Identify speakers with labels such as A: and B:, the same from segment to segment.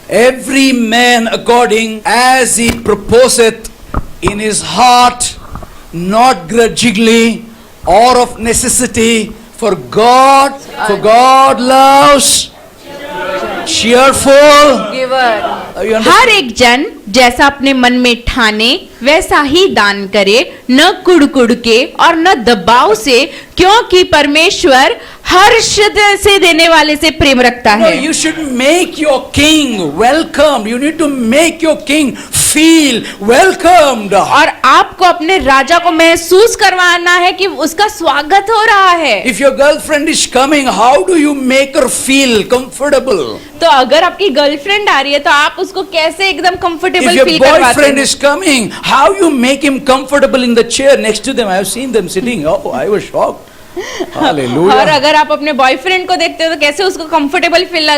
A: Every man according as he proposeth in his heart, not grudgingly or of necessity, for God loves cheerful
B: giver.
A: You understand?
B: हर एक जन जैसा अपने मन में ठाने वैसा ही दान करे, न कुड़ के और न दबाव से, क्योंकि परमेश्वर हर्ष से देने वाले से प्रेम रखता
A: No,
B: है।
A: you should make your king welcomed. You need to make your king feel welcomed.
B: और आपको अपने राजा को महसूस करवाना है कि उसका स्वागत हो रहा है।
A: If your girlfriend is coming, how do you make her feel comfortable?
B: तो अगर आपकी गर्लफ्रेंड आ रही है तो आप उसको कैसे एकदम
A: If
B: कंफर्टेबल
A: your
B: फील करवाते
A: boyfriend
B: हैं?
A: is coming, how you make him comfortable in the chair next to them? I have seen them sitting. Oh, I was shocked.
B: और
A: Hallelujah.
B: अगर आप अपने बॉयफ्रेंड को देखते हो तो कैसे उसको कंफर्टेबल फील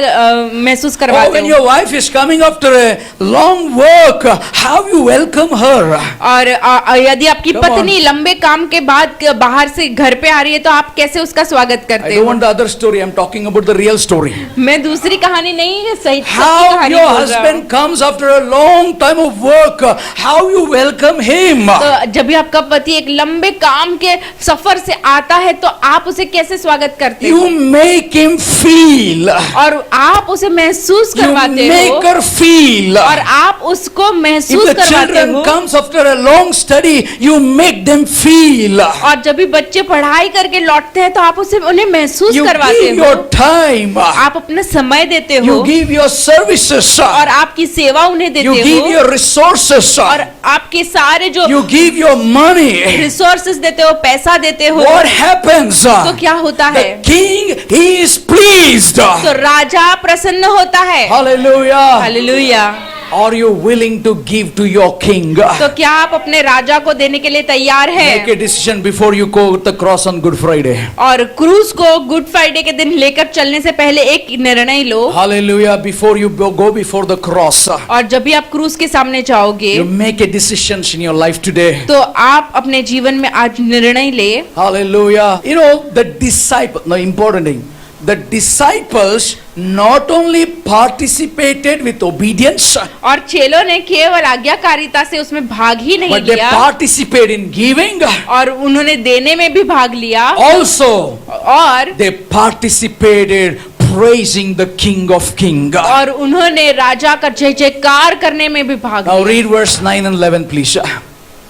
B: महसूस
A: Oh,
B: करवाते
A: when
B: हो?
A: your wife is coming after a long work, how you welcome her?
B: और यदि आपकी
A: Come
B: पत्नी लंबे काम के बाद बाहर से घर पे आ रही है तो आप कैसे उसका स्वागत
A: I
B: करते
A: don't
B: हो?
A: want the other story. I'm talking about the real story.
B: मैं दूसरी कहानी नहीं, सही
A: How
B: कहानी
A: your
B: बोल रहा हूँ।
A: husband comes after a long time of work, how you welcome him?
B: तो जब भी आपका पति एक लंबे काम के सफर से आता है तो आप उसे कैसे स्वागत करते हो?
A: You make him feel.
B: और आप उसे महसूस
A: You
B: करवाते हो
A: make her feel.
B: और आप उसको
A: If
B: महसूस
A: the
B: करवाते
A: children
B: हो।
A: comes after a long study, you make them feel.
B: और जब भी बच्चे पढ़ाई करके लौटते हैं तो आप उसे उन्हें महसूस
A: You
B: करवाते
A: give
B: हो।
A: your time.
B: आप अपना समय देते हो
A: You give your services.
B: और आपकी सेवा उन्हें देते
A: You give
B: हो
A: your resources.
B: और आपके सारे जो
A: You give your money.
B: Resources देते हो, पैसा देते हो।
A: What happens?
B: तो क्या होता है?
A: The king, he is pleased.
B: तो राजा प्रसन्न होता है।
A: Hallelujah.
B: Hallelujah.
A: Are you willing to give to your king?
B: तो क्या आप अपने राजा को देने के लिए तैयार
A: Make a
B: हैं?
A: decision before you go to the cross on Good Friday.
B: और क्रूज को गुड फ्राइडे के दिन लेकर चलने से पहले एक निर्णय लो।
A: Hallelujah. Before you go before the cross,
B: और जब भी आप क्रूज के सामने जाओगे
A: you make a decision in your life today.
B: तो आप अपने जीवन में आज निर्णय ले।
A: Hallelujah. You know, the disciple, no, important thing. The disciples not only participated with obedience,
B: और चेलों ने केवल आज्ञाकारिता से उसमें भाग ही नहीं
A: but they
B: लिया
A: participated in giving.
B: और उन्होंने देने में भी भाग लिया
A: Also,
B: और
A: they participated praising the King of Kings.
B: और उन्होंने राजा का जय जयकार करने में भी भाग
A: Now
B: लिया।
A: read verse 9 and 11, please.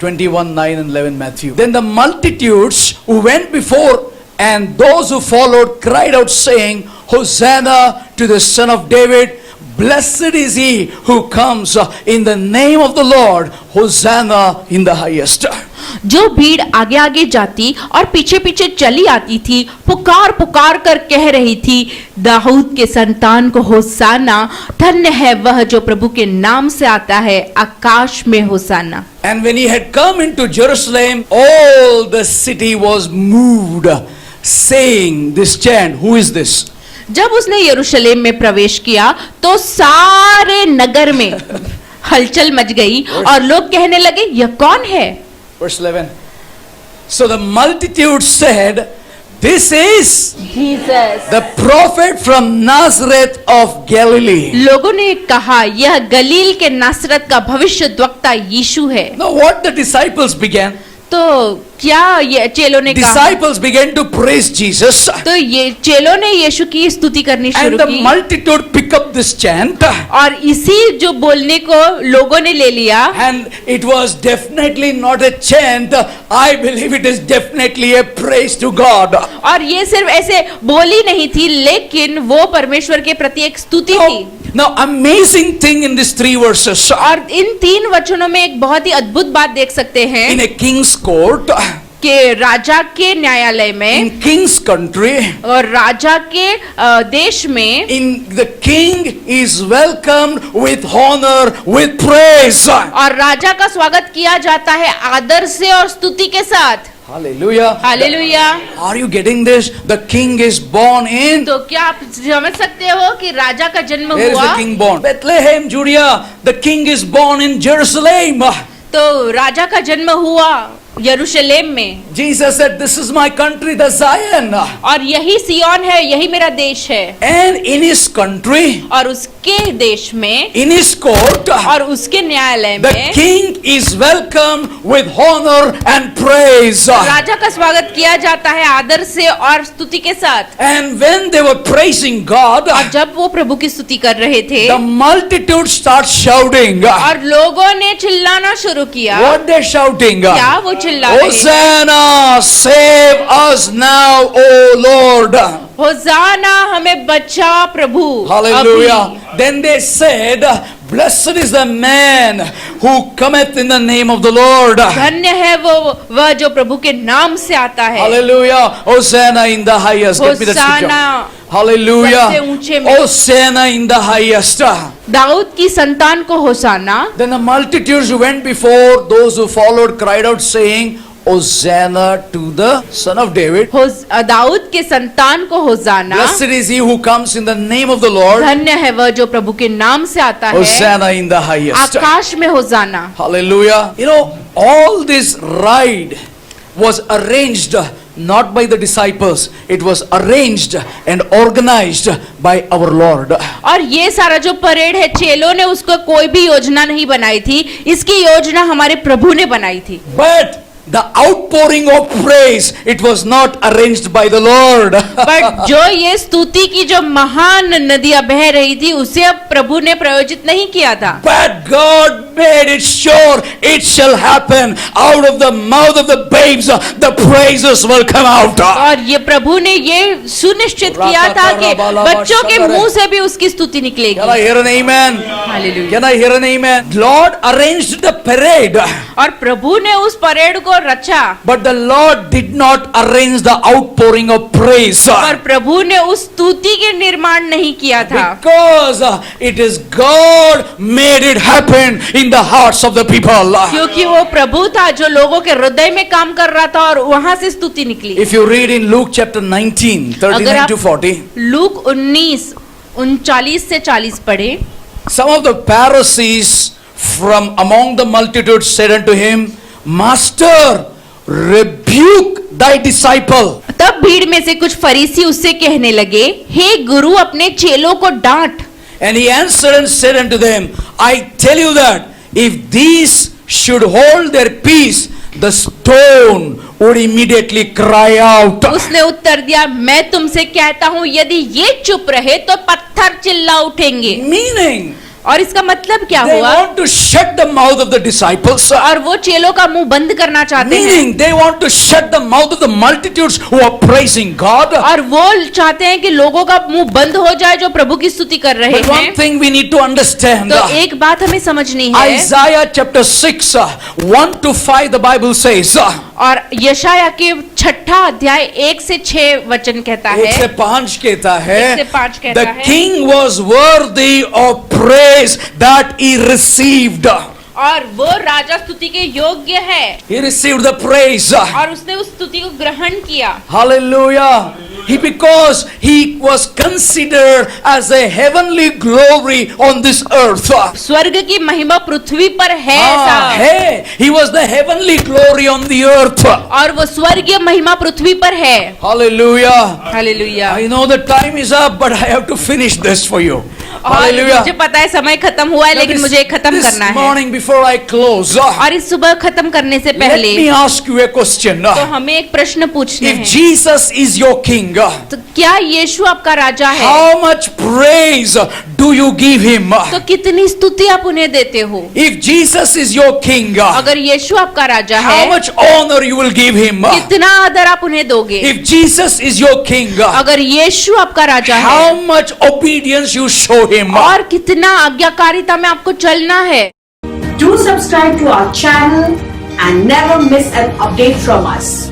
A: 21, 9 and 11, Matthew. Then the multitudes who went before and those who followed cried out, saying, Hosanna to the Son of David. Blessed is he who comes in the name of the Lord. Hosanna in the highest.
B: जो भीड़ आगे आगे जाती और पीछे पीछे चली आती थी, पुकार पुकार कर कह रही थी, दाऊद के संतान को होसाना, धन्य है वह जो प्रभु के नाम से आता है, आकाश में होसाना।
A: And when he had come into Jerusalem, all the city was moved, saying this chant. Who is this?
B: जब उसने यरूशलेम में प्रवेश किया तो सारे नगर में हलचल मच गई और लोग कहने लगे, यह कौन है?
A: Verse 11. So the multitude said, this is
B: Jesus.
A: the prophet from Nazareth of Galilee.
B: लोगों ने कहा, यह गलील के नासरत का भविष्यद्वक्ता यीशु है।
A: Now what the disciples began?
B: तो क्या ये चेलों ने कहा?
A: Disciples began to praise Jesus.
B: तो ये चेलों ने यीशु की स्तुति करनी
A: And
B: शुरू
A: the
B: की
A: multitude pick up this chant.
B: और इसी जो बोलने को लोगों ने ले लिया।
A: And it was definitely not a chant. I believe it is definitely a praise to God.
B: और ये सिर्फ ऐसे बोली नहीं थी, लेकिन वो परमेश्वर के प्रति एक स्तुति थी।
A: Now amazing thing in these three verses.
B: और इन 3 वचनों में एक बहुत ही अद्भुत बात देख सकते हैं
A: In a king's court,
B: कि राजा के न्यायालय में
A: in king's country,
B: और राजा के देश में
A: the king is welcomed with honor, with praise.
B: और राजा का स्वागत किया जाता है आदर से और स्तुति के साथ।
A: Hallelujah.
B: Hallelujah.
A: Are you getting this? The king is born in.
B: तो क्या आप समझ सकते हो कि राजा का जन्म
A: Where is
B: हुआ?
A: the king born? Bethlehem, Judea. The king is born in Jerusalem.
B: तो राजा का जन्म हुआ यरूशलेम में।
A: Jesus said, "This is my country, the Zion."
B: और यही सिय्योन है, यही मेरा देश है।
A: And in his country,
B: और उसके देश में,
A: in his court,
B: और उसके न्यायालय
A: the
B: में
A: king is welcomed with honor and praise.
B: राजा का स्वागत किया जाता है आदर से और स्तुति के साथ।
A: And when they were praising God,
B: और जब वो प्रभु की स्तुति कर रहे थे,
A: the multitude start shouting.
B: और लोगों ने चिल्लाना शुरू किया।
A: What they shouting?
B: क्या वो चिल्ला रहे?
A: Hosanna, save us now, O Lord.
B: होसाना, हमें बचा प्रभु।
A: Hallelujah.
B: अभी।
A: Then they said, "Blessed is the man who cometh in the name of the Lord."
B: धन्य है वह जो प्रभु के नाम से आता है।
A: Hallelujah. Hosanna in the highest. Get me the scripture.
B: होसाना
A: Hallelujah.
B: सबसे ऊंचे में।
A: Hosanna in the highest.
B: Dawood की संतान को होसाना।
A: Then the multitudes who went before, those who followed, cried out saying, "Hosanna to the Son of David."
B: Dawood के संतान को होसाना।
A: Blessed is he who comes in the name of the Lord.
B: धन्य है वह जो प्रभु के नाम से आता है।
A: Hosanna in the highest.
B: आकाश में होसाना।
A: Hallelujah. You know, all this ride was arranged not by the disciples. It was arranged and organized by our Lord.
B: और ये सारा जो परेड है, चेलों ने उसको कोई भी योजना नहीं बनाई थी, इसकी योजना हमारे प्रभु ने बनाई थी।
A: But the outpouring of praise, it was not arranged by the Lord.
B: पर जो ये स्तुति की जो महान नदियां बह रही थी, उसे अब प्रभु ने प्रयोजित नहीं किया था।
A: But God made it sure it shall happen. Out of the mouth of the babes, the praises will come out.
B: और ये प्रभु ने ये सुनिश्चित किया था कि बच्चों के मुंह से भी उसकी स्तुति
A: Can I
B: निकलेगी।
A: hear an amen?
B: Hallelujah.
A: Can I hear an amen? Lord arranged the parade.
B: और प्रभु ने उस परेड को रचा,
A: But the Lord did not arrange the outpouring of praise.
B: पर प्रभु ने उस स्तुति के निर्माण नहीं किया था,
A: Because it is God made it happen in the hearts of the people.
B: क्योंकि वो प्रभु था जो लोगों के हृदय में काम कर रहा था और वहां से स्तुति निकली।
A: If you read in Luke chapter 19, 39 to 40,
B: look 19 39 से 40 पढ़े।
A: some of the Pharisees from among the multitude said unto him, Master, rebuke thy disciple.
B: तब भीड़ में से कुछ फरीसी उससे कहने लगे, हे गुरु, अपने चेलों को डांट।
A: And he answered and said unto them, I tell you that if these should hold their peace, the stone would immediately cry out.
B: उसने उत्तर दिया, मैं तुमसे कहता हूँ, यदि ये चुप रहे तो पत्थर चिल्ला उठेंगे।
A: Meaning,
B: और इसका मतलब क्या
A: they
B: हुआ?
A: want to shut the mouth of the disciples.
B: और वो चेलों का मुंह बंद करना चाहते हैं।
A: Meaning, they want to shut the mouth of the multitudes who are praising God.
B: और वो चाहते हैं कि लोगों का मुंह बंद हो जाए जो प्रभु की स्तुति कर रहे
A: But one
B: हैं।
A: thing we need to understand.
B: तो एक बात हमें समझनी है।
A: Isaiah chapter 6, 1 to 5, the Bible says.
B: और यशाया के 6 अध्याय 1 से 6 वचन कहता
A: 1
B: है।
A: से 5 कहता है,
B: 1 से 5 कहता
A: the
B: है।
A: king was worthy of praise that he received.
B: और वो राजा स्तुति के योग्य है।
A: He received the praise.
B: और उसने उस स्तुति को ग्रहण किया।
A: Hallelujah. Because he was considered as a heavenly glory on this earth.
B: स्वर्ग की महिमा पृथ्वी पर है साहब।
A: Hey, he was the heavenly glory on the earth.
B: और वो स्वर्गीय महिमा पृथ्वी पर है।
A: Hallelujah.
B: Hallelujah.
A: I know the time is up, but I have to finish this for you.
B: और
A: Hallelujah.
B: मुझे पता है समय खत्म हुआ है, लेकिन मुझे खत्म
A: This
B: करना है।
A: morning before I close,
B: और इस सुबह खत्म करने से
A: let
B: पहले
A: me ask you a question.
B: तो हमें एक प्रश्न पूछने
A: If
B: हैं।
A: Jesus is your king,
B: तो क्या यीशु आपका राजा है?
A: how much praise do you give him?
B: तो कितनी स्तुति आप उन्हें देते हो?
A: If Jesus is your king,
B: अगर यीशु आपका राजा
A: how
B: है,
A: much honor you will give him?
B: कितना आदर आप उन्हें दोगे?
A: If Jesus is your king,
B: अगर यीशु आपका राजा है,
A: how much obedience you show him?
B: और कितना आज्ञाकारिता में आपको चलना है?
C: Do subscribe to our channel and never miss an update from us.